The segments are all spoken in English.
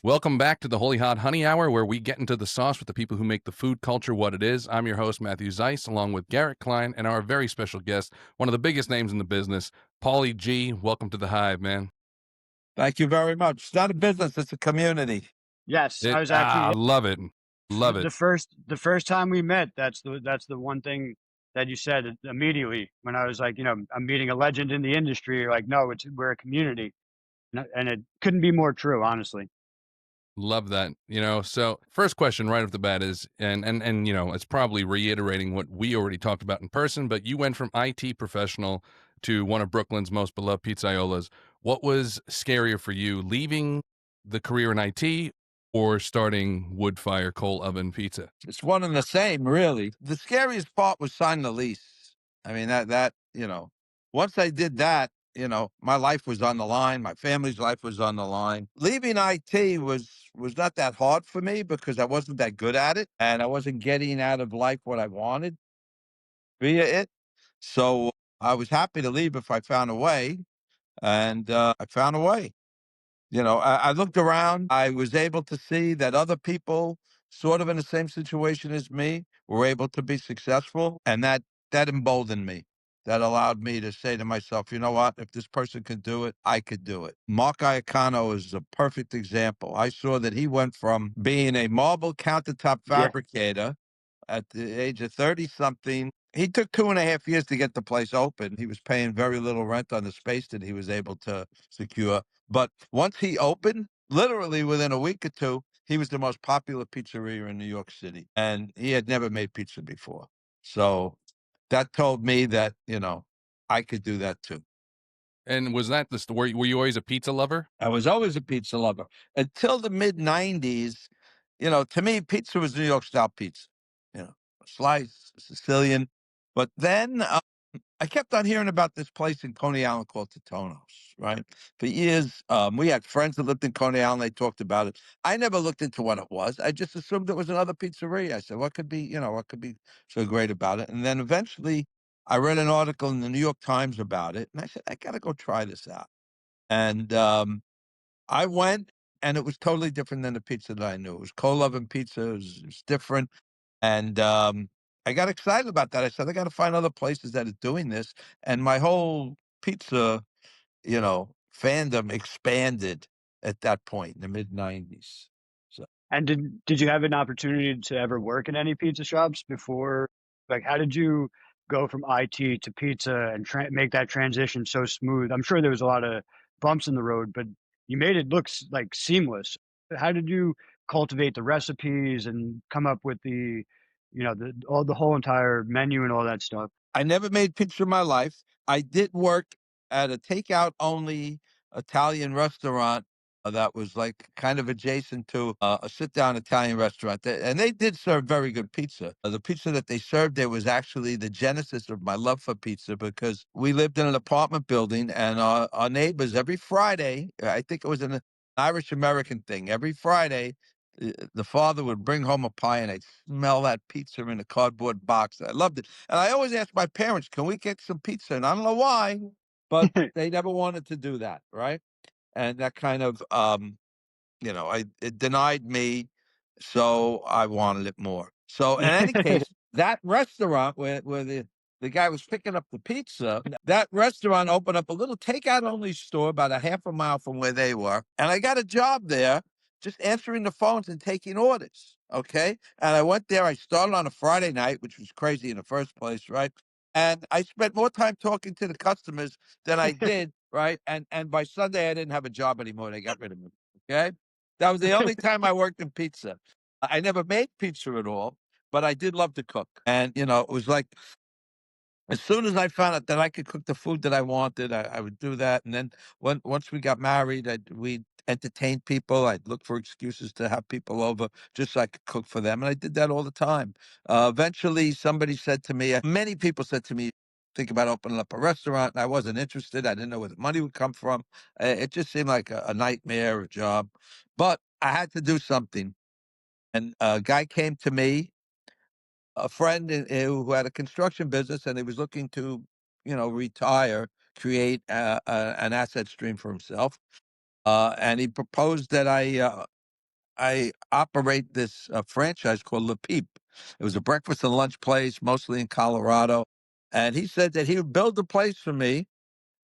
Welcome back to the Holy Hot Honey Hour, where we get into the sauce with the people who make the food culture what it is. I'm your host, Matthew Zeiss, along with Garrett Klein and our very special guest, one of the biggest names in the business, Paulie Gee. Welcome to the Hive, man. Thank you very much. It's not a business, it's a community. Yes, I was actually Love it. Love it. the first time we met. That's the one thing that you said immediately when I was like, I'm meeting a legend in the industry. You're like, no, we're a community, and it couldn't be more true, honestly. Love that. So first question right off the bat is, and it's probably reiterating what we already talked about in person, but you went from IT professional to one of Brooklyn's most beloved pizzaiolas. What was scarier for you, leaving the career in IT or starting wood fire coal oven pizza? It's one and the same, really. The scariest part was signing the lease. I mean, once I did that, my life was on the line. My family's life was on the line. Leaving IT was not that hard for me because I wasn't that good at it and I wasn't getting out of life what I wanted via it. So I was happy to leave if I found a way, and I found a way. I looked around. I was able to see that other people, sort of in the same situation as me, were able to be successful, and that emboldened me. That allowed me to say to myself, you know what? If this person could do it, I could do it. Mark Iacano is a perfect example. I saw that he went from being a marble countertop Yeah. fabricator at the age of 30 something. He took 2.5 years to get the place open. He was paying very little rent on the space that he was able to secure. But once he opened, literally within a week or two, he was the most popular pizzeria in New York City. And he had never made pizza before. So that told me that, I could do that too. And was that the story? Were you always a pizza lover? I was always a pizza lover until the mid 90s. To me, pizza was New York style pizza, slice, Sicilian. But then I kept on hearing about this place in Coney Island called Totono's, right? For years, we had friends that lived in Coney Island. They talked about it. I never looked into what it was. I just assumed it was another pizzeria. I said, what could be so great about it? And then eventually I read an article in the New York Times about it. And I said, I got to go try this out. And I went, and it was totally different than the pizza that I knew. It was cold oven pizza. It was different. And I got excited about that. I said, I got to find other places that are doing this. And my whole pizza, fandom expanded at that point in the mid 90s. So And did you have an opportunity to ever work in any pizza shops before? Like, how did you go from IT to pizza and make that transition so smooth? I'm sure there was a lot of bumps in the road, but you made it look like seamless. How did you cultivate the recipes and come up with the whole entire menu and all that stuff? I never made pizza in my life. I did work at a takeout only Italian restaurant that was like kind of adjacent to a sit down Italian restaurant. And they did serve very good pizza. The pizza that they served there was actually the genesis of my love for pizza because we lived in an apartment building and our neighbors every Friday, I think it was an Irish American thing, every Friday, the father would bring home a pie and I'd smell that pizza in a cardboard box. I loved it. And I always asked my parents, can we get some pizza? And I don't know why, but they never wanted to do that, right? And that kind of, it denied me, so I wanted it more. So in any case, that restaurant where the guy was picking up the pizza, that restaurant opened up a little takeout only store about a half a mile from where they were. And I got a job there just answering the phones and taking orders. Okay. And I went there. I started on a Friday night, which was crazy in the first place, right? And I spent more time talking to the customers than I did, right? And by Sunday, I didn't have a job anymore. They got rid of me. Okay. That was the only time I worked in pizza. I never made pizza at all, but I did love to cook. And, it was like, as soon as I found out that I could cook the food that I wanted, I would do that. And then once we got married, we'd entertain people. I'd look for excuses to have people over just so I could cook for them. And I did that all the time. Eventually, somebody said to me, many people said to me, think about opening up a restaurant. And I wasn't interested. I didn't know where the money would come from. It just seemed like a nightmare, a job. But I had to do something. And a guy came to me, a friend who had a construction business, and he was looking to, retire, create an asset stream for himself. And he proposed that I I operate this franchise called Le Peep. It was a breakfast and lunch place, mostly in Colorado. And he said that he would build the place for me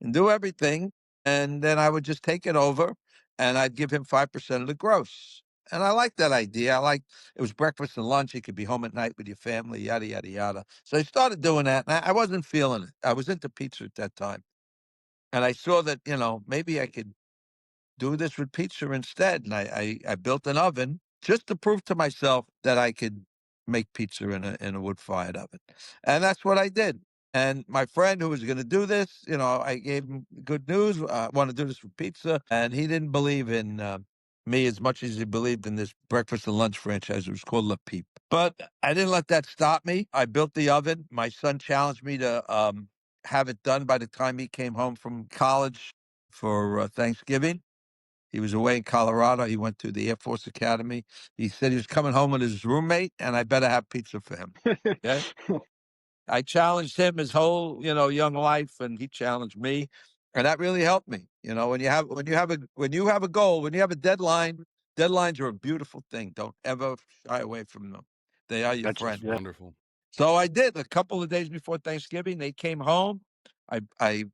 and do everything. And then I would just take it over and I'd give him 5% of the gross. And I like that idea. I like it was breakfast and lunch. You could be home at night with your family, yada, yada, yada. So I started doing that. And I wasn't feeling it. I was into pizza at that time. And I saw that, maybe I could do this with pizza instead. And I built an oven just to prove to myself that I could make pizza in a wood fired oven. And that's what I did. And my friend who was going to do this, I gave him good news. I want to do this with pizza. And he didn't believe in me as much as he believed in this breakfast and lunch franchise. It was called Le Peep. But I didn't let that stop me. I built the oven. My son challenged me to have it done by the time he came home from college for Thanksgiving. He was away in Colorado. He went to the Air Force Academy. He said he was coming home with his roommate, and I better have pizza for him. Okay. I challenged him his whole, young life, and he challenged me, and that really helped me. When you have a goal, when you have a deadline, deadlines are a beautiful thing. Don't ever shy away from them. They are your That's That's friend. yeah. wonderful. So I did. A couple of days before Thanksgiving, they came home. I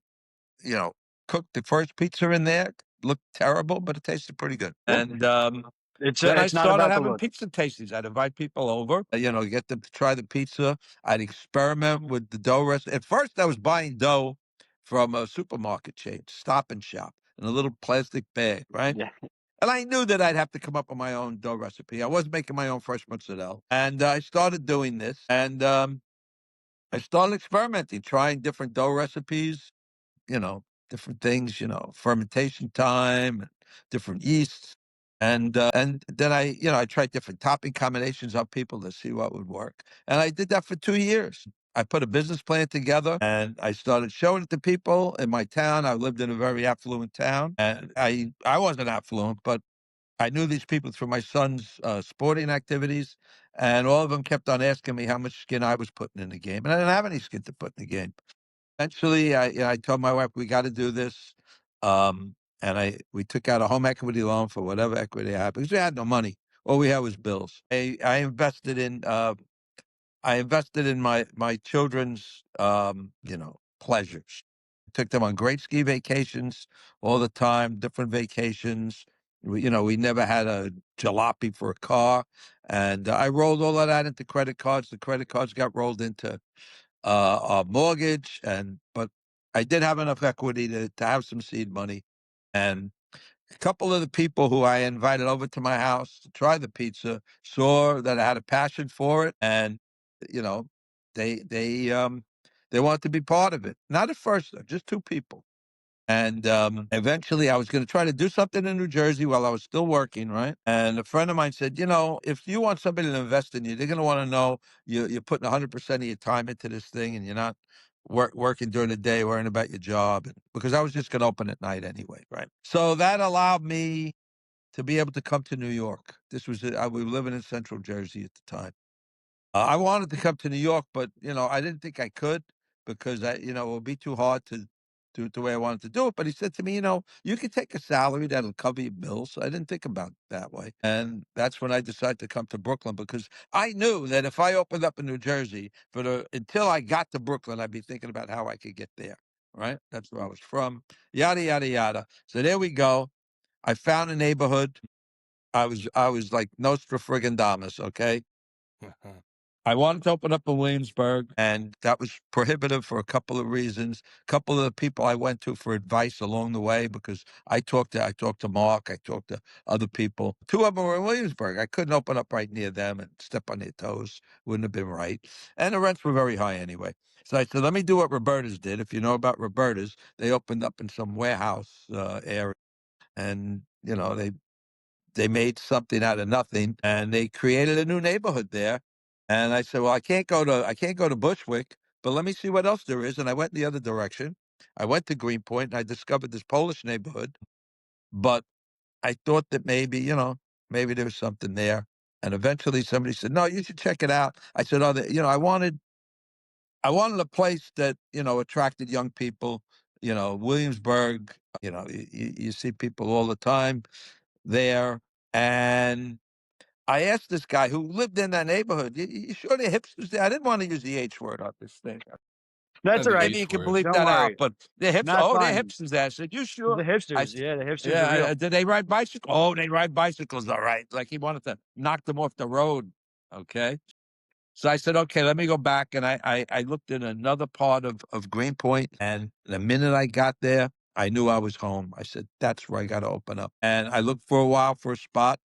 you know, cooked the first pizza in there. Looked terrible, but it tasted pretty good. Yeah. And then I It's not started about the having look. pizza tastings. I'd invite people over, get them to try the pizza. I'd experiment with the dough recipe. At first, I was buying dough from a supermarket chain, Stop and Shop, in a little plastic bag, right? Yeah. And I knew that I'd have to come up with my own dough recipe. I was making my own fresh mozzarella. And I started doing this. And I started experimenting, trying different dough recipes, you know, different things, fermentation time, different yeasts. And then I tried different topping combinations on people to see what would work. And I did that for 2 years. I put a business plan together and I started showing it to people in my town. I lived in a very affluent town and I wasn't affluent, but I knew these people through my son's sporting activities, and all of them kept on asking me how much skin I was putting in the game, and I didn't have any skin to put in the game. Eventually, I told my wife, "We gotta do this." And we took out a home equity loan for whatever equity I had because we had no money. All we had was bills. I invested in my children's, pleasures. Took them on great ski vacations all the time, different vacations. We never had a jalopy for a car, and I rolled all of that into credit cards. The credit cards got rolled into a mortgage, but I did have enough equity to have some seed money. And a couple of the people who I invited over to my house to try the pizza saw that I had a passion for it, and you know, they wanted to be part of it. Not at first, though, just two people. And eventually, I was going to try to do something in New Jersey while I was still working, right? And a friend of mine said, if you want somebody to invest in you, they're going to want to know you're putting 100% of your time into this thing and you're not working during the day, worrying about your job. Because I was just going to open at night anyway, right? So that allowed me to be able to come to New York. We were living in Central Jersey at the time. I wanted to come to New York, but I didn't think I could because it would be too hard to do it the way I wanted to do it. But he said to me, you could take a salary that'll cover your bills. So I didn't think about it that way, and that's when I decided to come to Brooklyn because I knew that if I opened up in New Jersey, until I got to Brooklyn, I'd be thinking about how I could get there. Right, that's where I was from. Yada yada yada. So there we go. I found a neighborhood. I was like Nostra Frigandamus. Okay. I wanted to open up in Williamsburg, and that was prohibitive for a couple of reasons. A couple of the people I went to for advice along the way, because I talked to Mark, I talked to other people. Two of them were in Williamsburg. I couldn't open up right near them and step on their toes. Wouldn't have been right. And the rents were very high anyway. So I said, let me do what Roberta's did. If you know about Roberta's, they opened up in some warehouse area, and they made something out of nothing and they created a new neighborhood there. And I said, well, I can't go to Bushwick, but let me see what else there is. And I went the other direction. I went to Greenpoint and I discovered this Polish neighborhood, but I thought that maybe there was something there. And eventually somebody said, no, you should check it out. I said, oh, I wanted a place that, attracted young people, Williamsburg, you see people all the time there. And I asked this guy who lived in that neighborhood, you sure they're hipsters there? I didn't want to use the H word on this thing. That's all The right. Maybe you H can word. bleep Don't that out, worry. but they're hipsters. Not Oh, they're fine. hipsters there. I said, you The sure? hipsters. Yeah, the hipsters are Yeah, real. did they ride bicycles? Oh, they ride bicycles. All right. Like he wanted to knock them off the road. Okay. So I said, okay, let me go back. And I looked in another part of Greenpoint. And the minute I got there, I knew I was home. I said, that's where I got to open up. And I looked for a while for a spot.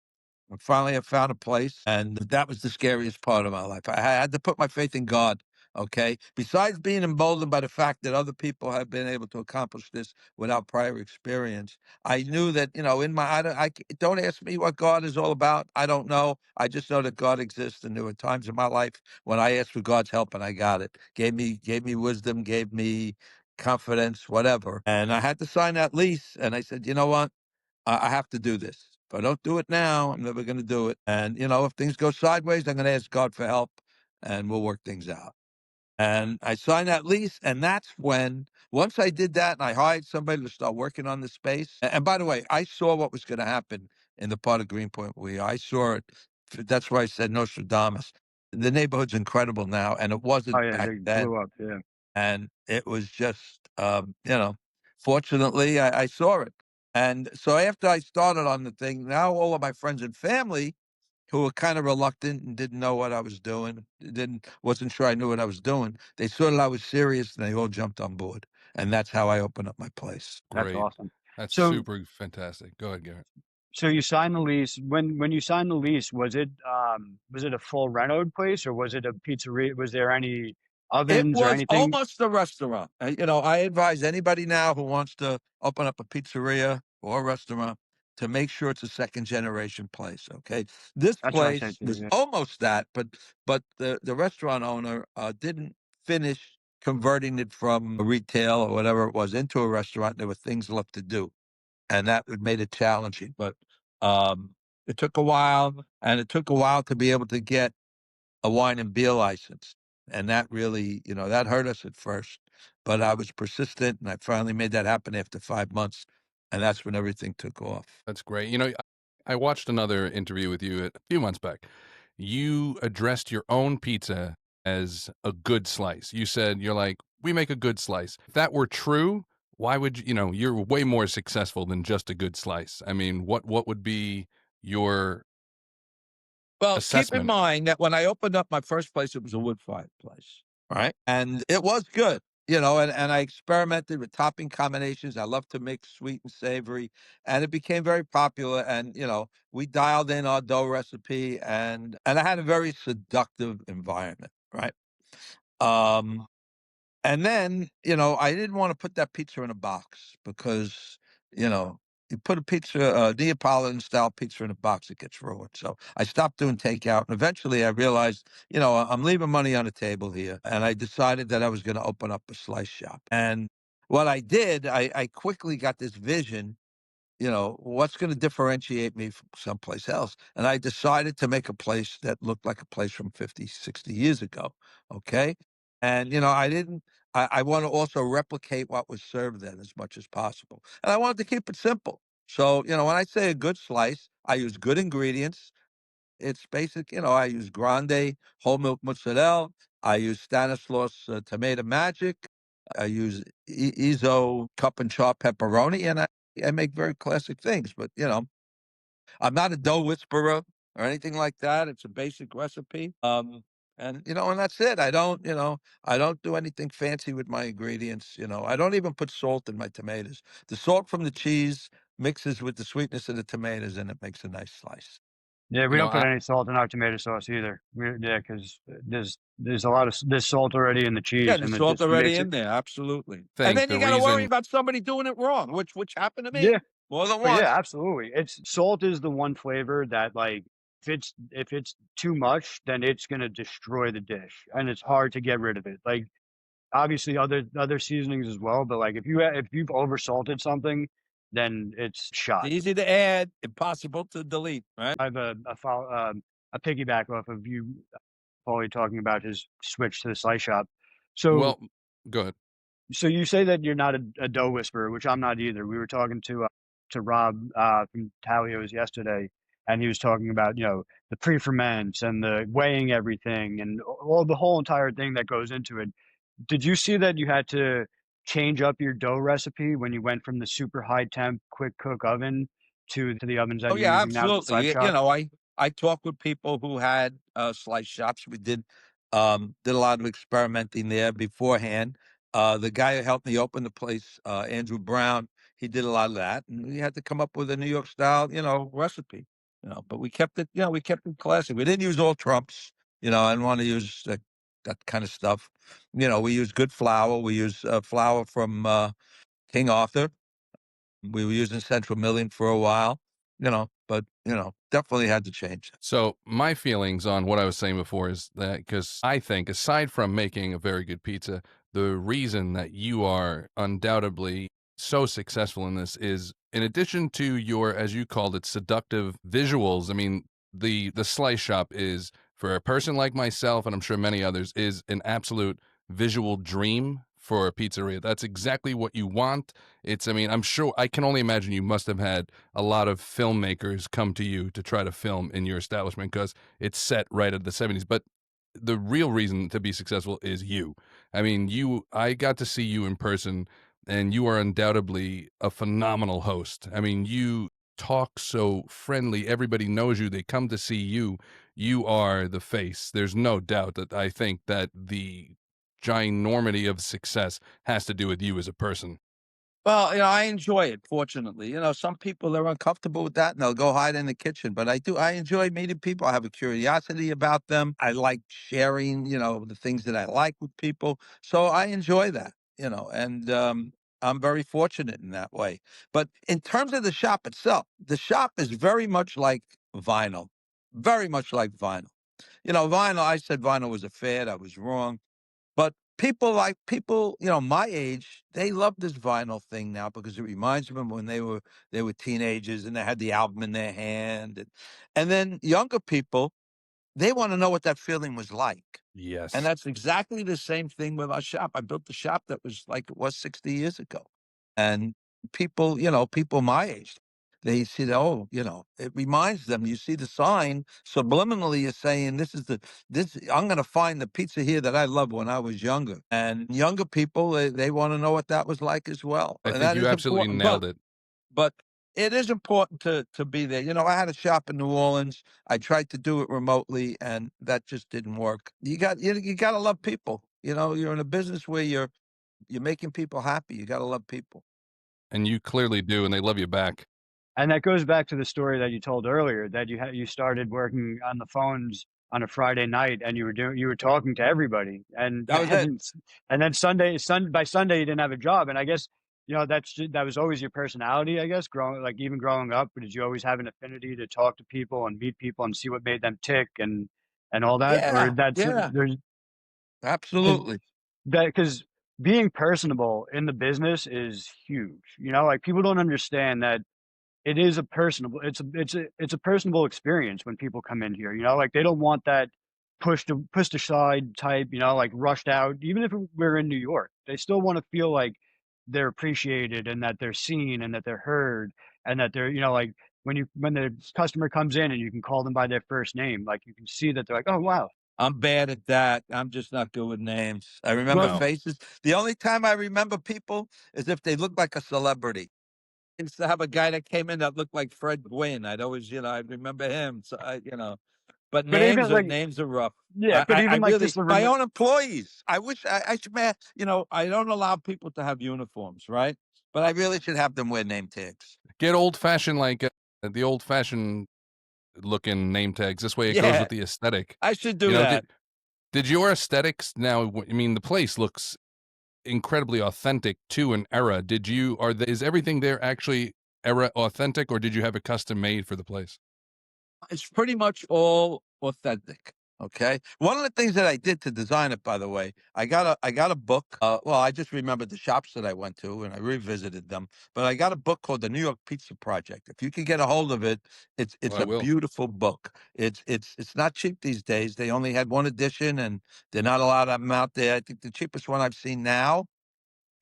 And finally, I found a place, and that was the scariest part of my life. I had to put my faith in God. Okay. Besides being emboldened by the fact that other people have been able to accomplish this without prior experience, I knew that in my don't ask me what God is all about. I don't know. I just know that God exists, and there were times in my life when I asked for God's help, and I got it. Gave me wisdom, gave me confidence, whatever. And I had to sign that lease, and I said, you know what? I have to do this. If I don't do it now, I'm never going to do it. And, if things go sideways, I'm going to ask God for help and we'll work things out. And I signed that lease. And that's when, once I did that and I hired somebody to start working on the space. And by the way, I saw what was going to happen in the part of Greenpoint where I saw it. That's why I said Nostradamus. The neighborhood's incredible now. And it Oh wasn't yeah, back they then. blew up. Yeah, And it was just, fortunately, I saw it. And so after I started on the thing, now all of my friends and family who were kind of reluctant and didn't know what I was doing, wasn't sure I knew what I was doing. They saw that I was serious and they all jumped on board. And that's how I opened up my place. that's Great. awesome. That's So, super fantastic. Go ahead, Garrett. so you signed the lease. When you signed the lease, was it a full renoed place or was it a pizzeria? Was there any It ovens or was anything? almost a restaurant. I advise anybody now who wants to open up a pizzeria or a restaurant to make sure it's a second generation place. Okay, this That's what I said place to you. was Yeah. almost that, but the restaurant owner didn't finish converting it from a retail or whatever it was into a restaurant. There were things left to do, and that would made it challenging. But it took a while, and it took a while to be able to get a wine and beer license. And that really, that hurt us at first. But I was persistent and I finally made that happen after 5 months. And that's when everything took off. That's great. I watched another interview with you a few months back. You addressed your own pizza as a good slice. You said, you're like, we make a good slice. If that were true, why would you're way more successful than just a good slice. I mean, what would be your Well, keep in assessment? mind that when I opened up my first place, it was a wood fired place. Right. And it was good. And I experimented with topping combinations. I love to mix sweet and savory, and it became very popular. And we dialed in our dough recipe, and I had a very seductive environment, right? Um, And then, I didn't want to put that pizza in a box because, you put a Neapolitan style pizza in a box, it gets ruined. So I stopped doing takeout. And eventually I realized, I'm leaving money on the table here. And I decided that I was going to open up a slice shop. And what I did, I quickly got this vision, what's going to differentiate me from someplace else? And I decided to make a place that looked like a place from 50, 60 years ago. Okay. And, I want to also replicate what was served then as much as possible. And I wanted to keep it simple. So, when I say a good slice, I use good ingredients. It's basic, I use grande whole milk mozzarella. I use Stanislaus tomato magic. I use Ezo cup and chop pepperoni, and I make very classic things. But I'm not a dough whisperer or anything like that. It's a basic recipe. And that's it. I don't do anything fancy with my ingredients. I don't even put salt in my tomatoes. The salt from the cheese mixes with the sweetness of the tomatoes, and it makes a nice slice. Yeah, we You know, don't put I any salt in our tomato sauce either. Yeah, because there's a lot of there's salt already in the Yeah, cheese, the and it salt just already makes in it. there, absolutely. And think then the you got to worry reason about somebody doing it wrong, which happened to me Yeah, more than but yeah, once. absolutely. It's salt is the one flavor that like if it's too much, then it's gonna destroy the dish, and it's hard to get rid of it. Like obviously other seasonings as well, but like if you've oversalted something, then it's It's shot. easy to add, impossible to delete, right? I have a piggyback off of you, Paulie, talking about his switch to the slice shop. So well, go ahead. so you say that you're not a dough whisperer, which I'm not either. We were talking to Rob from Talio's yesterday, and he was talking about, the pre-ferments and the weighing everything and all the whole entire thing that goes into it. Did you see that you had to change up your dough recipe when you went from the super high temp quick cook oven to the ovens that Oh you're yeah, using now, the absolutely. slice You shop? know, I talked with people who had slice shops. We did a lot of experimenting there beforehand. The guy who helped me open the place, Andrew Brown, he did a lot of that, and we had to come up with a New York style, recipe. But we kept it classic. We didn't use all trumps. I didn't want to use that kind of stuff. We use good flour. We use flour from King Arthur. We were using Central Million for a while, but definitely had to change. So my feelings on what I was saying before is that because I think aside from making a very good pizza, the reason that you are undoubtedly so successful in this is in addition to your, as you called it, seductive visuals. I mean, the slice shop is for a person like myself, and I'm sure many others, is an absolute visual dream for a pizzeria. That's exactly what you want. I mean, I'm sure I can only imagine you must have had a lot of filmmakers come to you to try to film in your establishment because it's set right at the 70s. But the real reason to be successful is you. I mean, I got to see you in person, and you are undoubtedly a phenomenal host. I mean, you talk so friendly. Everybody knows you. They come to see you. You are the face. There's no doubt that I think that the ginormity of success has to do with you as a person. Well, I enjoy it, fortunately. Some people are uncomfortable with that and they'll go hide in the kitchen, but I enjoy meeting people. I have a curiosity about them. I like sharing, the things that I like with people. So I enjoy that, and I'm very fortunate in that way. But in terms of the shop itself, the shop is very much like vinyl, very much like vinyl. Vinyl, I said vinyl was a fad. I was wrong. But people, my age, they love this vinyl thing now because it reminds them when they were teenagers and they had the album in their hand. And then younger people, they want to know what that feeling was like. And Yes. that's exactly the same thing with our shop. I built the shop that was like it was 60 years ago. And people my age, they see that, oh, it reminds them. You see the sign, subliminally you're saying this I'm gonna find the pizza here that I loved when I was younger. And younger people, they want to know what that was like as well. I And think that you is absolutely important. But nailed it. but it is important to be there. I had a shop in New Orleans. I tried to do it remotely, and that just didn't work. You got to love people. You're in a business where you're making people happy. You got to love people. And you clearly do, and they love you back. And that goes back to the story that you told earlier that you started working on the phones on a Friday night and you were talking to everybody and That was it. and then by Sunday you didn't have a job. And I guess, that was always your personality, I guess, even growing up. But did you always have an affinity to talk to people and meet people and see what made them tick and all that? Or Yeah, yeah, there's because absolutely. because being personable in the business is huge. Like people don't understand that it is a personable it's a personable experience when people come in here, like, they don't want that pushed aside type, like, rushed out. Even if we're in New York, they still wanna feel like they're appreciated and that they're seen and that they're heard and that they're, like, when the customer comes in and you can call them by their first name, like, you can see that they're like, "Oh, wow." I'm bad at that. I'm just not good with names. I remember Well, No. faces. The only time I remember people is if they look like a celebrity. I used to have a guy that came in that looked like Fred Gwynn. I'd always, I'd remember him. So but but even, like, names are rough. yeah, but I even, like, really just the my rem own employees. I wish I should, man. I don't allow people to have uniforms, right? But I really should have them wear name tags. Get old fashioned like the old fashioned looking name tags. This way it goes Yeah, with the aesthetic. I should You do know, that. did your aesthetics now, I mean, the place looks incredibly authentic to an era. Is everything there actually era authentic, or did you have it custom made for the place? It's pretty much all authentic. Okay. One of the things that I did to design it, by the way, I got a book. Well, I just remembered the shops that I went to and I revisited them. But I got a book called the New York Pizza Project. If you can get a hold of it, Oh, it's I a will. beautiful book. It's not cheap these days. They only had one edition and they're not allowed to have them out there. I think the cheapest one I've seen now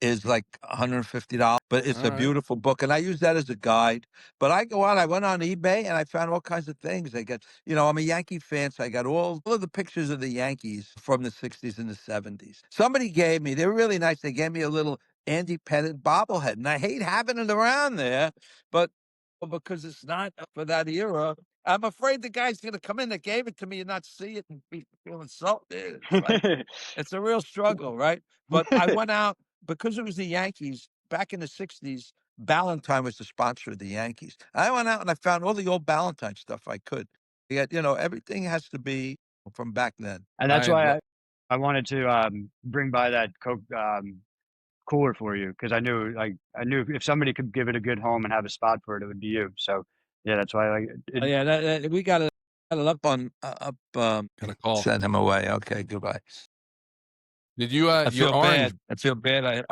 is like $150, but it's All a right. beautiful book, and I use that as a guide. But I went on eBay and I found all kinds of things. I got, I'm a Yankee fan, so I got all of the pictures of the Yankees from the 60s and the 70s. Somebody gave me, they were really nice. They gave me a little Andy Pettit bobblehead, and I hate having it around there, but because it's not for that era, I'm afraid the guy's going to come in that gave it to me and not see it and be feel insulted. It's like, it's a real struggle, right? But I went out because it was the Yankees back in the 60s. Ballantine was the sponsor of the Yankees. I went out and I found all the old Ballantine stuff I could. Yet, everything has to be from back then. And that's I why lo- I wanted to bring by that Coke cooler for you because I knew if somebody could give it a good home and have a spot for it, it would be you. So yeah, that's why Oh, yeah, we got it up on got a call. send him away. Okay, goodbye. Did you I your feel orange bad. I feel bad.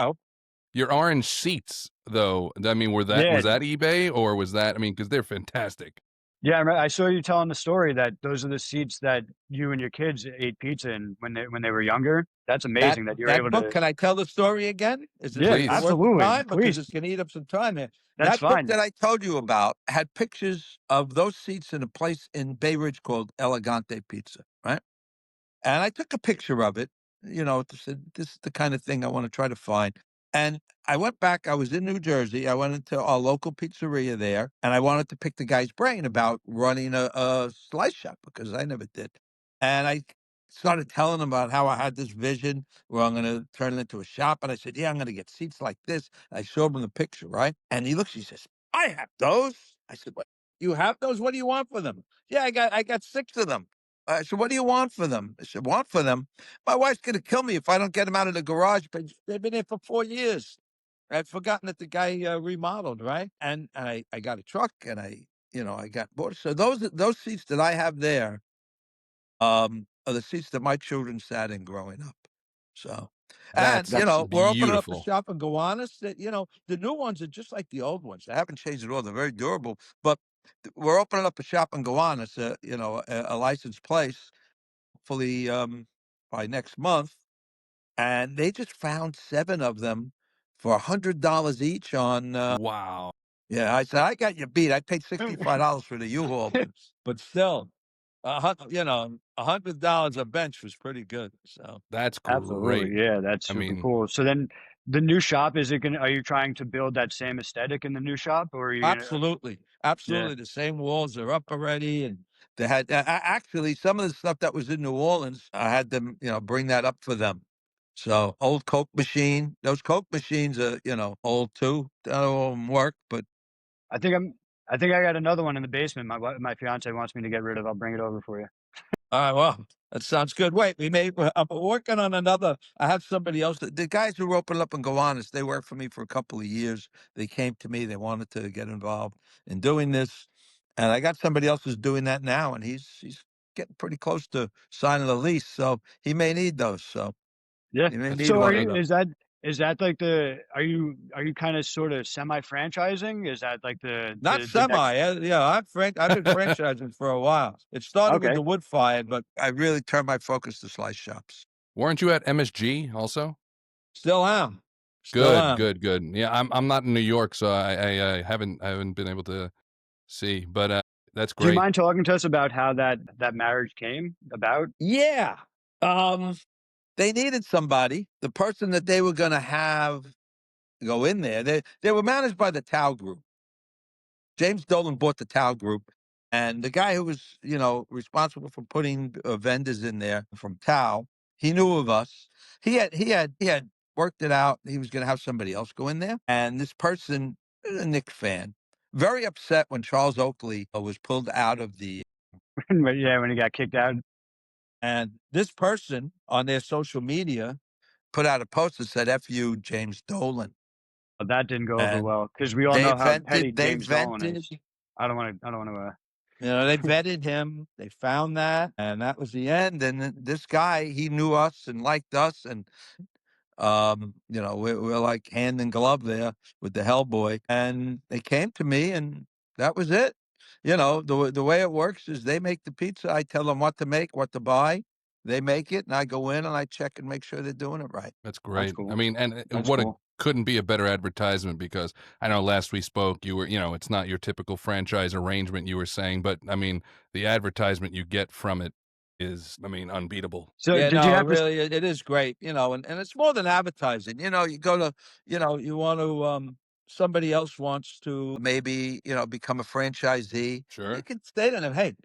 your orange seats though? I mean, yeah. was that eBay or was that? I mean, because they're fantastic. Yeah, I saw you telling the story that those are the seats that you and your kids ate pizza in when they were younger. That's That amazing that you're that able book, to. can I tell the story again? Yeah, Is it Please. worth the absolutely. time? Because Please, it's gonna eat up some time here. that's That book fine. that I told you about had pictures of those seats in a place in Bay Ridge called Elegante Pizza, right? And I took a picture of it, to say, this is the kind of thing I want to try to find. And I went back, I was in New Jersey. I went into our local pizzeria there, and I wanted to pick the guy's brain about running a slice shop because I never did. And I started telling him about how I had this vision where I'm going to turn it into a shop. And I said, yeah, I'm going to get seats like this. I showed him the picture, right? And he looks, he says, I have those. I said, what? You have those? What do you want for them? Yeah, I got 6 of them. I said, "What do you want for them?" I said, "Want for them? My wife's gonna kill me if I don't get them out of the garage." But they've been there for 4 years. I'd forgotten that the guy remodeled, right? And I got a truck, and I got bought. So those seats that I have there, are the seats that my children sat in growing up. So, and That's That's we're opening up a beautiful. shop in Gowanus. That the new ones are just like the old ones. They haven't changed at all. They're very durable. But we're opening up a shop in Gowanus, a licensed place hopefully by next month. And they just found 7 of them for $100 each on. Wow. Yeah, I said I got you beat. I paid $65 for the U-Haul, but still, $100 a bench was pretty good. So That's great. absolutely. Yeah, that's I super mean, cool. So then the new shop, are you trying to build that same aesthetic in the new shop or are you gonna, absolutely, yeah. absolutely, the same walls are up already, and they had actually some of the stuff that was in New Orleans. I had them, bring that up for them. So old Coke machine, those Coke machines are, old too. None of them work, but I think I'm, I think I got another one in the basement. My fiance wants me to get rid of. I'll bring it over for you. all right, well, that sounds good. Wait, I'm working on another. I have somebody else. The guys who opened up in Gowanus, they worked for me for a couple of years. They came to me. They wanted to get involved in doing this, and I got somebody else who's doing that now, and he's getting pretty close to signing the lease, so he may need those. So Yeah. he may that's need So one of great. them. is that like are you kind of sort of semi-franchising? Is that like Not the next? semi. Yeah, I've been franchising for a while. It started with Okay. the wood fired, but I really turned my focus to slice shops. Weren't you at MSG also? Still am. Still Good, am. good, good. Yeah, I'm not in New York, so I haven't been able to see, but that's Do you great. mind talking to us about how that marriage came about? Yeah. Um, they needed somebody. The person that they were going to have go in there. They were managed by the Tao Group. James Dolan bought the Tao Group, and the guy who was responsible for putting vendors in there from Tao, he knew of us. He had worked it out. He was going to have somebody else go in there, and this person, a Knicks fan, very upset when Charles Oakley was pulled out of the. Yeah, when he got kicked out. And this person on their social media put out a post that said "F you, James Dolan," But that didn't go over and well because we all they know how petty vented. They James Dolan vented. is. I don't want to. They vetted him. They found that, and that was the end. And this guy, he knew us and liked us, and we're like hand in glove there with the Hellboy. And they came to me, and that was it. The way it works is they make the pizza. I tell them what to make, what to buy. They make it, and I go in and I check and make sure they're doing it right. That's That's great. I cool. mean, and That's what a cool. couldn't be a better advertisement because I know last we spoke, you were, it's not your typical franchise arrangement you were saying, but I mean, the advertisement you get from it is, I mean, unbeatable. So Yeah, did you no, have to? really, it is great, and it's more than advertising. You go to, you want to, somebody else wants to maybe, become a franchisee. You Sure. can say to them, "Hey,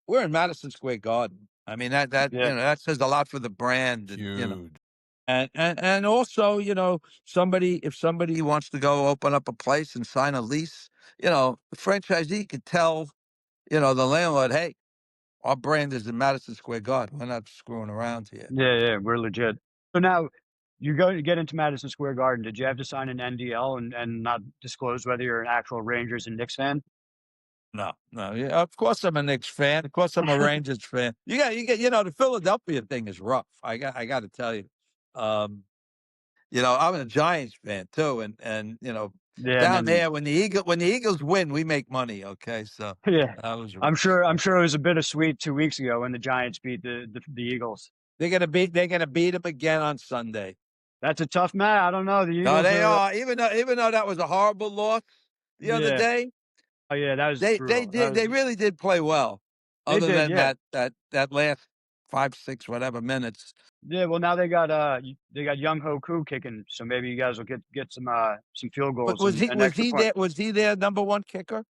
we're in Madison Square Garden." I mean, Yeah, that says a lot for the brand, Huge. and also, somebody if somebody wants to go open up a place and sign a lease, the franchisee could tell, the landlord, "Hey, our brand is in Madison Square Garden. We're not screwing around here." yeah, we're legit. So now you go to get into Madison Square Garden. Did you have to sign an NDL and not disclose whether you're an actual Rangers and Knicks fan? No, no. Yeah, of course I'm a Knicks fan. Of course I'm a Rangers fan. The Philadelphia thing is rough. I got to tell you. Um, I'm a Giants fan too, and Yeah, and down then there when the Eagles win, we make money. Okay, so yeah, that was I'm rough. sure I'm sure it was a bittersweet 2 weeks ago when the Giants beat the Eagles. They're gonna beat them again on Sunday. That's a tough match. I don't know. The No, Eagles they are are. Even though that was a horrible loss the other yeah. day, Oh yeah, that was they brutal. That did. was They really did play well. they Other did, than yeah. that last 5, 6, whatever minutes. Yeah, well now they got Young Hoku kicking, so maybe you guys will get some field But goals was he and was extra he point. there? Was he their number one kicker?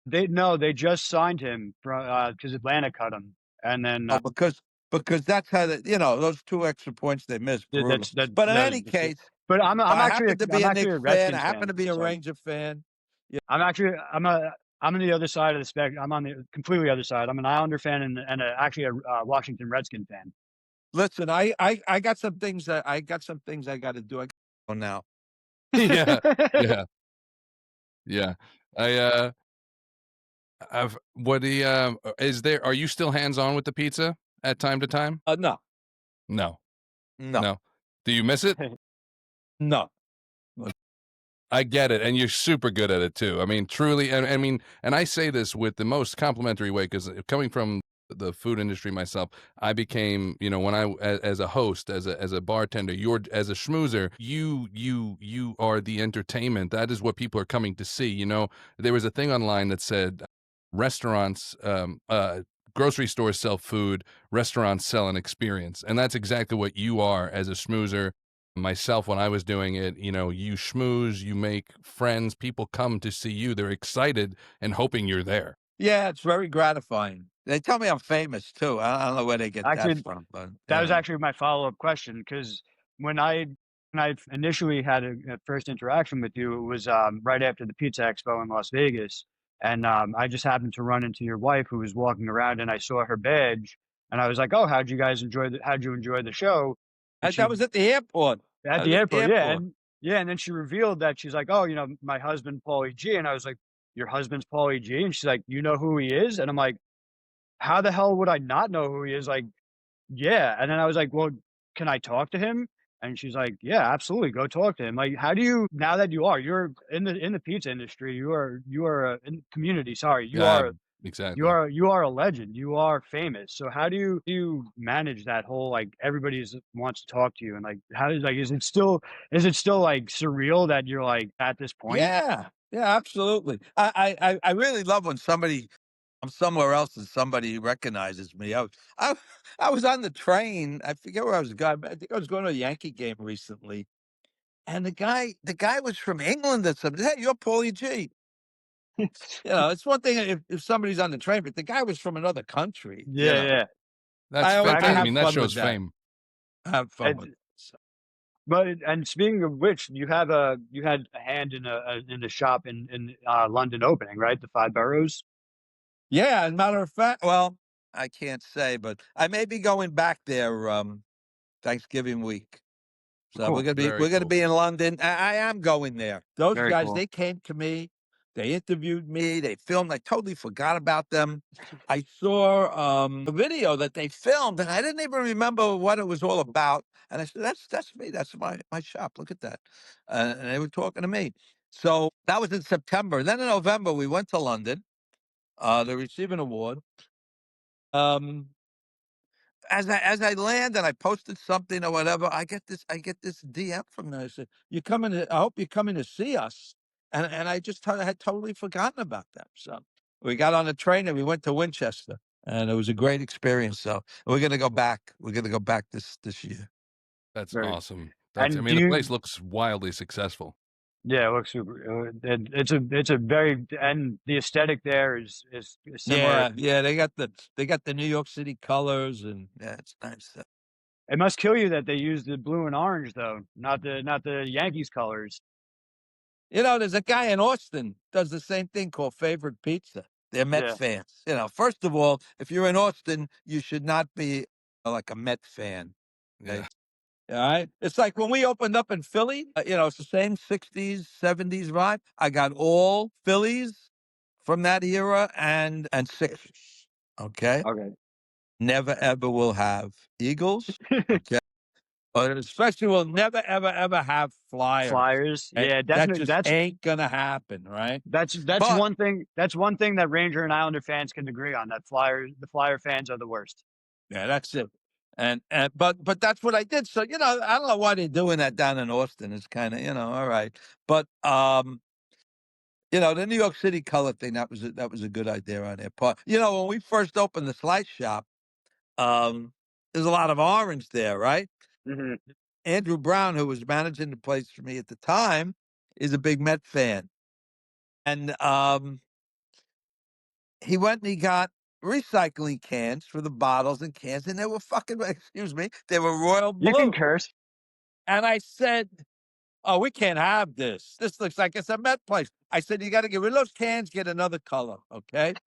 They no, they just signed him from because Atlanta cut him, and then Oh, because that's how those 2 extra points they missed, brutal. But in any that's it. case, But I happen to be I'm a actually Knicks a fan. I Redskins happen fan, to be a so Ranger fan. Yeah. I'm on the other side of the spectrum. I'm on the completely other side. I'm an Islander fan and actually a Washington Redskin fan. Listen, I got some things I got to do. I got to go now. Yeah. Yeah. Yeah. I, I've, what the, are you still hands on with the pizza at time to time? No, No. no, No. Do you miss it? no. I get it, and you're super good at it too. I mean, truly, and I mean, and I say this with the most complimentary way because coming from the food industry myself, I became, when as a host, as a bartender, you're as a schmoozer, you are the entertainment. That is what people are coming to see. There was a thing online that said restaurants, grocery stores sell food, restaurants sell an experience, and that's exactly what you are as a schmoozer. Myself, when I was doing it, you schmooze, you make friends, people come to see you. They're excited and hoping you're there. Yeah, it's very gratifying. They tell me I'm famous too. I don't know where they get that Actually, from, but that was actually my follow-up question because when I initially had a first interaction with you, it was right after the Pizza Expo in Las Vegas, and I just happened to run into your wife who was walking around, and I saw her badge, and I was like, "Oh, how'd you enjoy the show?" And that she was at the airport. at I was the at the airport, airport. yeah, and then she revealed that she's like, "Oh, my husband Paulie G," and I was like, "Your husband's Paulie G?" And she's like, "You know who he is?" And I'm like, "How the hell would I not know who he is?" Like, yeah, and then I was like, "Well, can I talk to him?" And she's like, "Yeah, absolutely, go talk to him." Like, how do you now that you're in the pizza industry, you are in community, sorry, Yeah, exactly. you are a legend, you are famous. So how do you manage that whole like everybody's wants to talk to you and like how is like is it still like surreal that you're like at this point? Yeah, yeah, absolutely. I really love when I'm somewhere else and somebody recognizes me. I I was on the train. I forget where I was going. I think I was going to a Yankee game recently, and the guy was from England or something. Hey, you're Paulie G. It's one thing if somebody's on the train, but the guy was from another country. Yeah, yeah. That's fa I I Actually, have mean, that fun with shows that. fame. I have fun with and it. So. and speaking of which, you had a hand in the shop in London opening, right? The Five Boroughs. Yeah, as a matter of fact, well, I can't say, but I may be going back there Thanksgiving week. So Cool. Very we're gonna cool. be in London. I am going there. Those Very guys, cool. they came to me, they interviewed me, they filmed. I totally forgot about them. I saw a video that they filmed, and I didn't even remember what it was all about. And I said, "That's me. That's my shop. Look at that." And they were talking to me. So that was in September. Then in November, we went to London to receive an award. Um, as I land and I posted something or whatever, I get this DM from them. I said, "You coming? I hope you're coming to see us." And I just had totally forgotten about them. So we got on the train and we went to Winchester, and it was a great experience. So we're gonna go back. We're gonna go back this year. That's Very. awesome. I And do mean, the place you? looks wildly successful. Yeah, it looks super. It's a very, and the aesthetic there is similar. Yeah, yeah. They got the New York City colors, and yeah, it's nice. It must kill you that they use the blue and orange though, not the Yankees colors. There's a guy in Austin does the same thing called Favorite Pizza. They're Mets Yeah. fans. First of all, if you're in Austin, you should not be like a Met fan. Yeah. Okay? All right. It's like when we opened up in Philly, it's the same 60s, 70s vibe. I got all Phillies from that era and Sixers. Okay. Okay. Never ever will have Eagles. Okay. But especially we'll never ever ever have Flyers. Flyers. Okay? Yeah, That definitely. just ain't gonna happen, right? That's But one thing. That's one thing that Ranger and Islander fans can agree on. The Flyer fans are the worst. yeah, that's it. But that's what I did. So, I don't know why they're doing that down in Austin. It's kind of, all right. But the New York City color thing, that was a good idea on their part. When we first opened the slice shop, there's a lot of orange there, right? Hmm. Andrew Brown, who was managing the place for me at the time, is a big Met fan. And he went and he got recycling cans for the bottles and cans, and they were fucking, excuse me, they were royal You can blue. curse. And I said, "Oh, we can't have this. This looks like it's a Met place." I said, "You got to get rid of those cans, get another color, okay?" The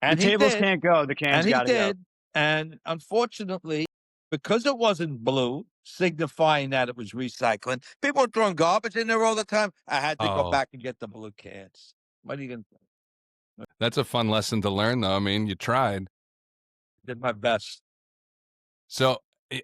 And he tables did, can't go. The cans and he got to go. did. And unfortunately, because it wasn't blue, signifying that it was recycling, people were throwing garbage in there all the time. I had to go Oh, back and get the blue cans. What are you going to do? that's a fun lesson to learn, though. I mean, you tried. Did my best. So, I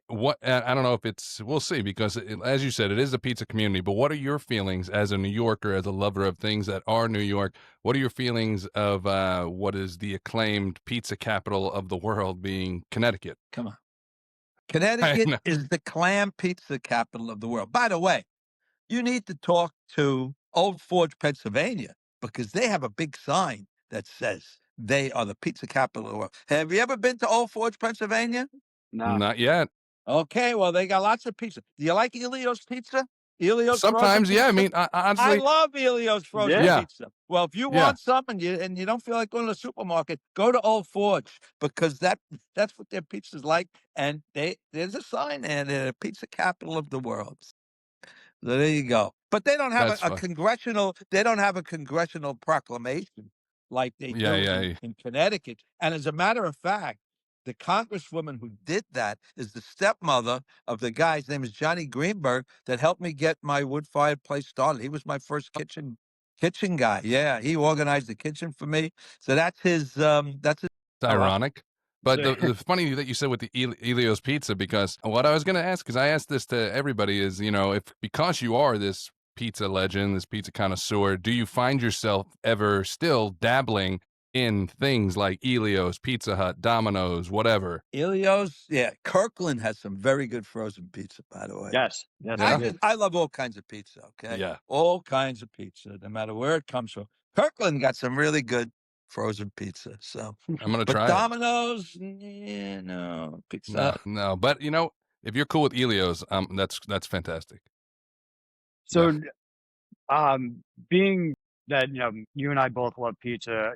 don't know if we'll see because, as you said, it is a pizza community. But what are your feelings as a New Yorker, as a lover of things that are New York? What are your feelings of what is the acclaimed pizza capital of the world being Connecticut? Come on. I Connecticut know. is the clam pizza capital of the world. By the way, you need to talk to Old Forge, Pennsylvania, because they have a big sign that says they are the pizza capital of the world. Have you ever been to Old Forge, Pennsylvania? No. Not yet. Okay, well, they got lots of pizza. Do you like Elio's pizza? Elio's frozen Sometimes, yeah. I pizza? mean, I honestly, love Elio's frozen Yeah. yeah, pizza. Well, if you yeah. want some and you don't feel like going to the supermarket, go to Old Forge because that's what their pizza's like. And there's a sign there, they're the pizza capital of the world. So there you go. But they don't have That's fun. a congressional proclamation like they Yeah, do yeah. in Connecticut. And as a matter of fact, the congresswoman who did that is the stepmother of the guy. His name is Johnny Greenberg that helped me get my wood-fired place started. He was my first kitchen guy. Yeah, he organized the kitchen for me. So that's his It's fella. ironic. But the funny that you said with the Elio's pizza, because what I was going to ask, because I asked this to everybody, is if because you are this pizza legend, this pizza connoisseur, do you find yourself ever still dabbling in things like Elio's, Pizza Hut, Domino's, whatever? Elio's, yeah. Kirkland has some very good frozen pizza, by the way. Yes. Yes, they Yeah, do. I love all kinds of pizza, okay? yeah. All kinds of pizza, no matter where it comes from. Kirkland got some really good frozen pizza. So, I'm gonna but try it. Domino's, yeah, no, No, pizza. no, but if you're cool with Elio's, that's fantastic. Yeah. So, being that you and I both love pizza,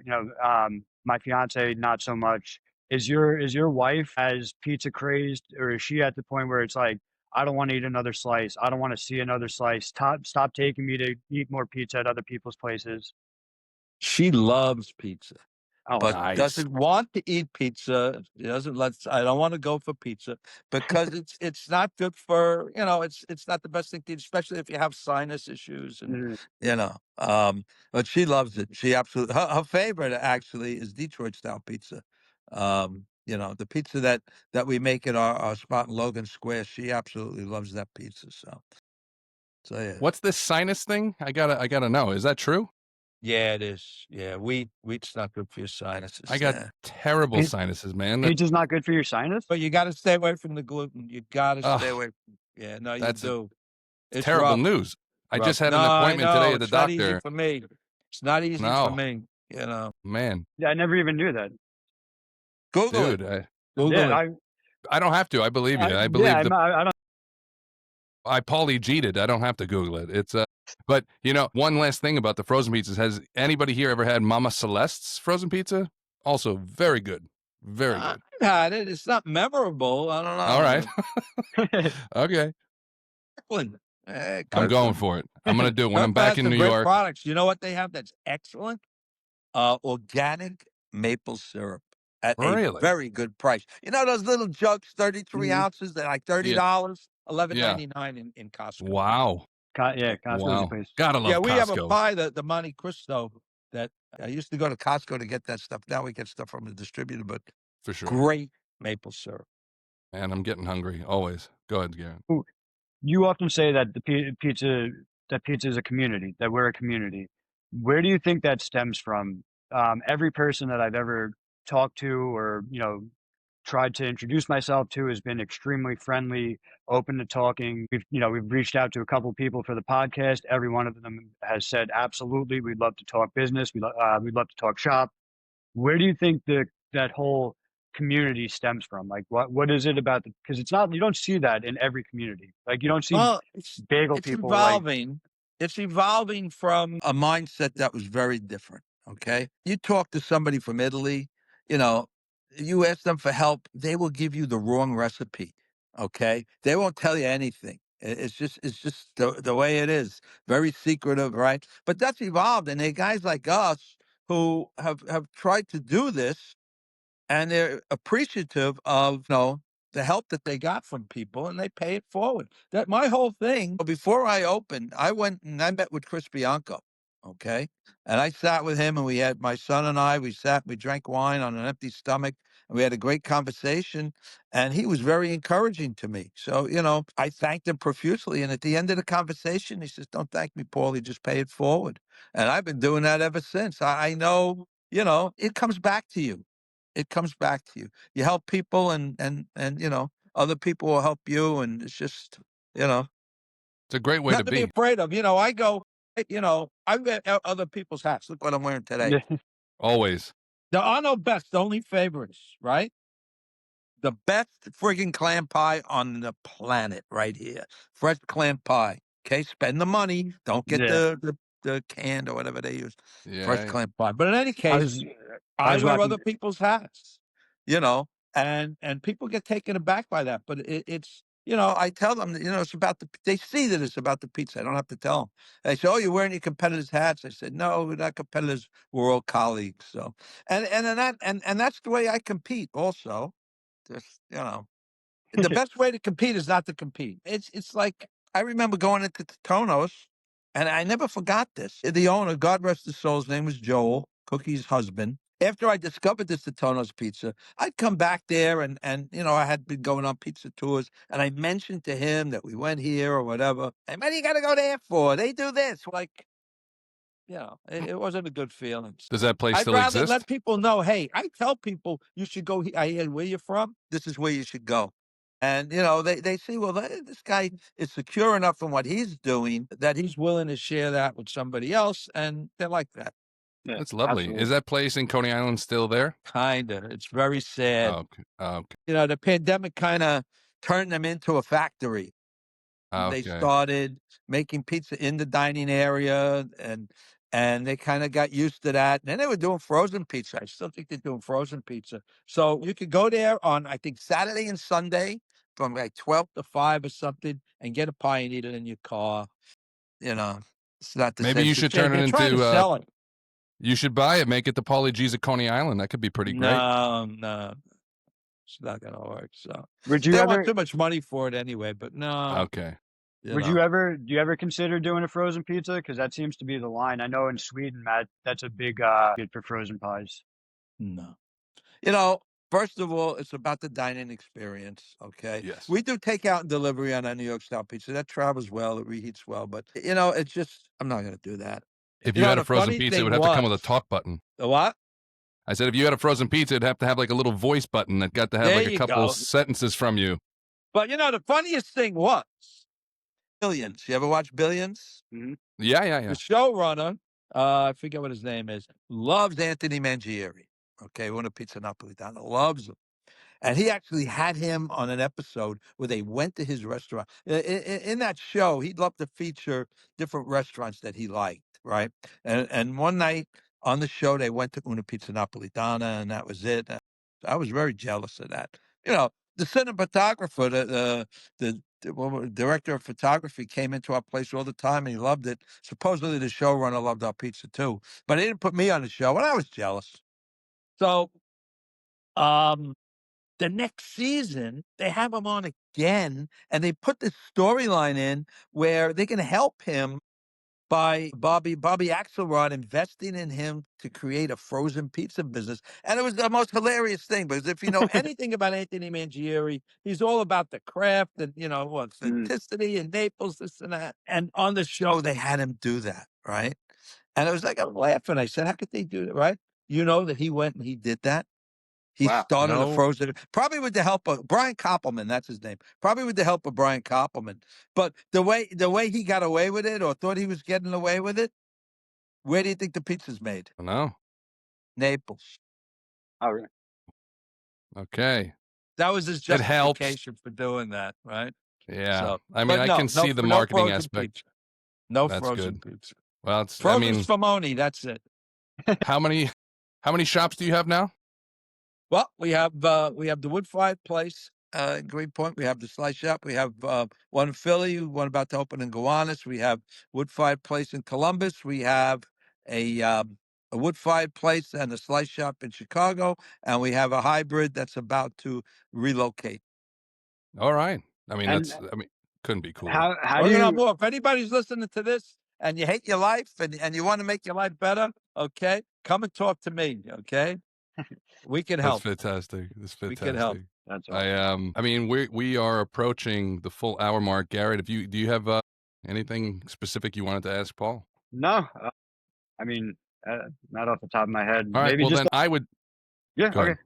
my fiance not so much. Is your wife as pizza crazed, or is she at the point where it's like, I don't want to eat another slice. I don't want to see another slice. Stop taking me to eat more pizza at other people's places. She loves pizza, Oh but wow. Nice. doesn't want to eat pizza. She doesn't let. I don't want to go for pizza because it's not good for it's not the best thing to eat, especially if you have sinus issues and Mhm. you know. But she loves it. She absolutely her favorite actually is Detroit style pizza. The pizza that we make at our spot in Logan Square. She absolutely loves that pizza. So yeah. What's this sinus thing? I gotta know. Is that true? Yeah, it is. Yeah, wheat's not good for your I sinuses. got Yeah. terrible Pi- sinuses, man. Pizza's not good for your sinus? But you gotta stay away from the gluten. You gotta stay Ugh, away from yeah, no, you that's do. It's terrible rough, news. I rough. just had No, an I appointment today know, at the it's not easy doctor. for me. It's not easy for No, me, you know. man, Yeah, I never even knew that. Google it. dude, Google Yeah, it. I don't have to. I believe you. I yeah, believe I don't. I Paulie G'd it. I don't have to Google it. But one last thing about the frozen pizzas. Has anybody here ever had Mama Celeste's frozen pizza? Also very good. Very I've good. had it. It's not memorable. I don't All right. know. Okay. Kirkland. I'm going Kirkland. for it. I'm going to do it when I'm Kirkland back has in some New great York. products. You know what they have that's excellent? Organic maple syrup at a Really? very good price. You know those little jugs, 33 Mhm. ounces, they're like Yeah. $30, Yeah. 11.99 in Costco. Wow. Yeah, Yeah. Costco's the Wow. place. Gotta Yeah, love we have a Costco. pie, the Monte Cristo that I used to go to Costco to get that stuff. Now we get stuff from the distributor, but For sure. great maple syrup. Man, I'm getting hungry. Always. Go ahead, Garrett. Ooh, you often say that pizza is a community, that we're a community. Where do you think that stems from? Every person that I've ever talked to or, tried to introduce myself to has been extremely friendly, open to talking. We've reached out to a couple people for the podcast. Every one of them has said, absolutely, we'd love to talk business. We'd love to talk shop. Where do you think that whole community stems from? Like, what is it about the? Because it's not, you don't see that in every community. Like, you don't see Well, bagel it's people like, evolving. It's evolving from a mindset that was very different. Okay. You talk to somebody from Italy, you know, you ask them for help, they will give you the wrong recipe. Okay. They won't tell you anything. It's just the way it is. Very secretive, right? But that's evolved. And there are guys like us who have tried to do this and they're appreciative of the help that they got from people and they pay it forward. That my whole thing before I opened, I went and I met with Chris Bianco, okay, and I sat with him and we had my son and I. We sat, we drank wine on an empty stomach, and we had a great conversation. And he was very encouraging to me. So I thanked him profusely. And at the end of the conversation, he says, "Don't thank me, Paulie. Just pay it forward." And I've been doing that ever since. I know, it comes back to you. It comes back to you. You help people and other people will help you and it's just, you know, It's a great way to nothing to be be. afraid of. I go, I wear other people's hats. Look what I'm wearing today. Always. There are no best, only favorites, right? The best friggin' clam pie on the planet right here. Fresh clam pie. Okay, spend the money. Don't get yeah. the canned or whatever they use. Fresh Yeah. clam pie. But in any I case, was I I was wear watching. other people's hats, you know, and people get taken aback by that. But it's, I tell them that, it's about they see that it's about the pizza. I don't have to tell them. They say, "Oh, you're wearing your competitors' hats." I said, "No, we're not competitors. We're all colleagues." So, and that's the way I compete also. Just, the best way to compete is not to compete. It's like I remember going into Totono's, and I never forgot this. The owner, God rest his soul, his name was Joel, Cookie's husband. After I discovered this Totono's pizza, I'd come back there and I had been going on pizza tours, and I mentioned to him that we went here or whatever. And what do you got to go there for? They do this. Like, it wasn't a good feeling. Does that place I'd still rather let exist? people know, hey, I tell people you should go. I hear where you're from. This is where you should go. And they see, well, this guy is secure enough in what he's doing that he's willing to share that with somebody else, and they're like that. Yeah, That's lovely. Is absolutely. that place in Coney Island still there? Kinda. It's very sad. Oh, okay. Oh, okay. The pandemic kind of turned them into a factory. They Okay. started making pizza in the dining area and they kind of got used to that. And then they were doing frozen pizza. I still think they're doing frozen pizza. So you could go there on I think Saturday and Sunday from like 12 to 5 or something and get a pie and eat it in your car. You know, it's not the Maybe same. you It's a should shame. turn it They're trying to into sell it. you should buy it, make it the Paulie G's of Coney Island. That could be pretty great. No, no, it's not gonna work. So Would you they want ever too much money for it anyway, but no, Okay. you would know, you ever do you ever consider doing a frozen pizza? Because that seems to be the line. I know in Sweden, Matt, that's a big good for frozen pies. no. You know, First of all, it's about the dining experience. Okay, Yes. we do takeout and delivery on our New York style pizza. That travels well, it reheats well, but it's just I'm not going to do that. If You you know, had a the frozen funny pizza, it thing would have to come with a was talk button. the what? I said, if you had a frozen pizza, it'd have to have like a little voice button that got to have There like a you couple go. sentences from you. But you know, the funniest thing was Billions. You ever watch Billions? Mhm. Yeah, yeah, The yeah. showrunner, I forget what his name is, loves Anthony Mangieri. Okay, one of Pizza Napolitano, loves him. And he actually had him on an episode where they went to his restaurant. In that show, he'd love to feature different restaurants that he liked, right? And one night on the show, they went to Una Pizza Napolitana, and that was it. I was very jealous of that. You know, the cinematographer, director of photography came into our place all the time, and he loved it. Supposedly, the showrunner loved our pizza too, but he didn't put me on the show, and I was jealous. So, um, the next season, they have him on again, and they put this storyline in where they can help him by Bobby Axelrod investing in him to create a frozen pizza business. And it was the most hilarious thing because if you know anything about Anthony Mangieri, he's all about the craft and, Mhm. authenticity and Naples, this and that. And on the show, they had him do that, right? And it was like, I'm laughing. I said, how could they do that, right? You know that he went and he did that? He Wow. started a No, frozen probably with the help of Brian Koppelman, that's his name. Probably with the help of Brian Koppelman. But the way he got away with it or thought he was getting away with it, where do you think the pizza's made? no. Naples. Oh, really? Okay. That was his It helps. justification for doing that, right? Yeah. So, I mean, but I no, can no, see the no marketing frozen aspect. pizza. No That's frozen good. pizza. Well, I Frozen mean, spumoni, that's it. how many shops do you have now? Well, we have the wood fired place in Greenpoint. We have the slice shop. We have one in Philly, one about to open in Gowanus. We have wood fired place in Columbus. We have a wood fired place and a slice shop in Chicago, and we have a hybrid that's about to relocate. All right. I mean, And couldn't be cooler. how do Working on you more. If anybody's listening to this and you hate your life and you want to make your life better, okay, come and talk to me. Okay, we can That's help. fantastic. That's We can help. fantastic. that's awesome. I mean, we are approaching the full hour mark. Garrett, do you have anything specific you wanted to ask Paul? No, I mean, not off the top of my head. All right. Maybe Well, just then I would yeah, go okay. ahead.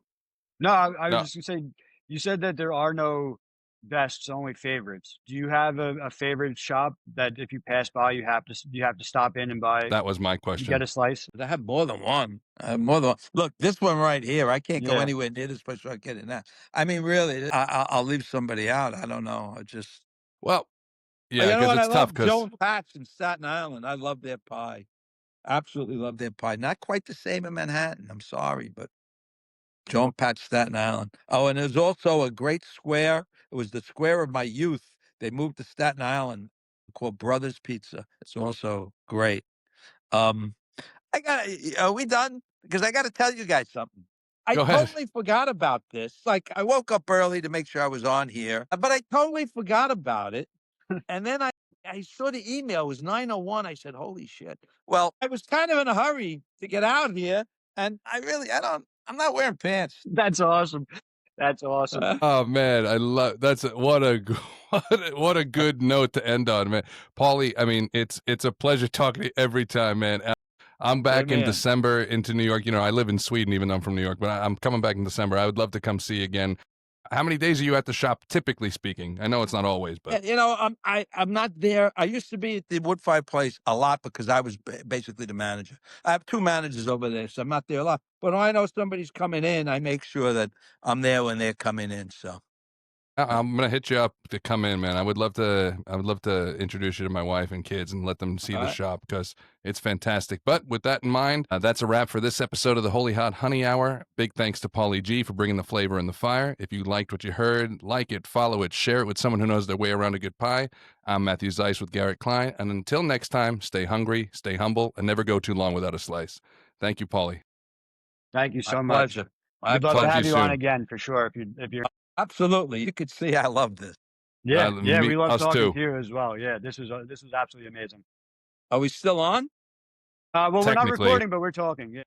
No, I was No, just gonna say, you said that there are no bests, only favorites. Do you have a favorite shop that if you pass by, you have to stop in and buy that was my and get question. a slice? I have more than one. I have more than one. Look, this one right here, I can't go Yeah, anywhere near this place without getting that. I mean, really, I'll leave somebody out. I don't know. I just, Well, oh, yeah, you know because what? I it's tough. love Joe Because and Pat's in Staten Island. I love their pie. Absolutely love their pie. Not quite the same in Manhattan. I'm sorry, but Joe and Pat's Staten Island. Oh, and there's also a great square. It was the square of my youth. They moved to Staten Island called Brothers Pizza. It's also great. Um, are we done? Because I got to tell you guys something. I go ahead. totally forgot about this. Like, I woke up early to make sure I was on here, but I totally forgot about it. And then I saw the email, it was 9:01. I said, holy shit. Well, I was kind of in a hurry to get out here. And I'm not wearing pants. that's awesome. That's awesome. Oh man, I love what a what a good note to end on, man. Paulie, I mean, it's a pleasure talking to you every time, man. I'm Same back in here. December into New York. You know, I live in Sweden, even though I'm from New York, but I'm coming back in December. I would love to come see you again. How many days are you at the shop, typically speaking? I know it's not always, but I'm not there. I used to be at the wood fire place a lot because I was basically the manager. I have two managers over there, so I'm not there a lot. But when I know somebody's coming in, I make sure that I'm there when they're coming in. So I'm gonna hit you up to come in, man. I would love to introduce you to my wife and kids and let them see all the right. shop because it's fantastic. But with that in mind, that's a wrap for this episode of the Holy Hot Honey Hour. Big thanks to Paulie Gee for bringing the flavor in the fire. If you liked what you heard, like it, follow it, share it with someone who knows their way around a good pie. I'm Matthew Zeiss with Garrett Klein, and until next time, stay hungry, stay humble, and never go too long without a slice. Thank you, Paulie. Thank you My so much. pleasure. My We'd love to Talk to have you pleasure. you on soon. again for sure if you're Absolutely. You could see I love this. yeah, we love Us talking too. to you as well. Yeah, this was absolutely amazing. Are we still on? Well, we're not Technically. recording, but we're talking. Yeah.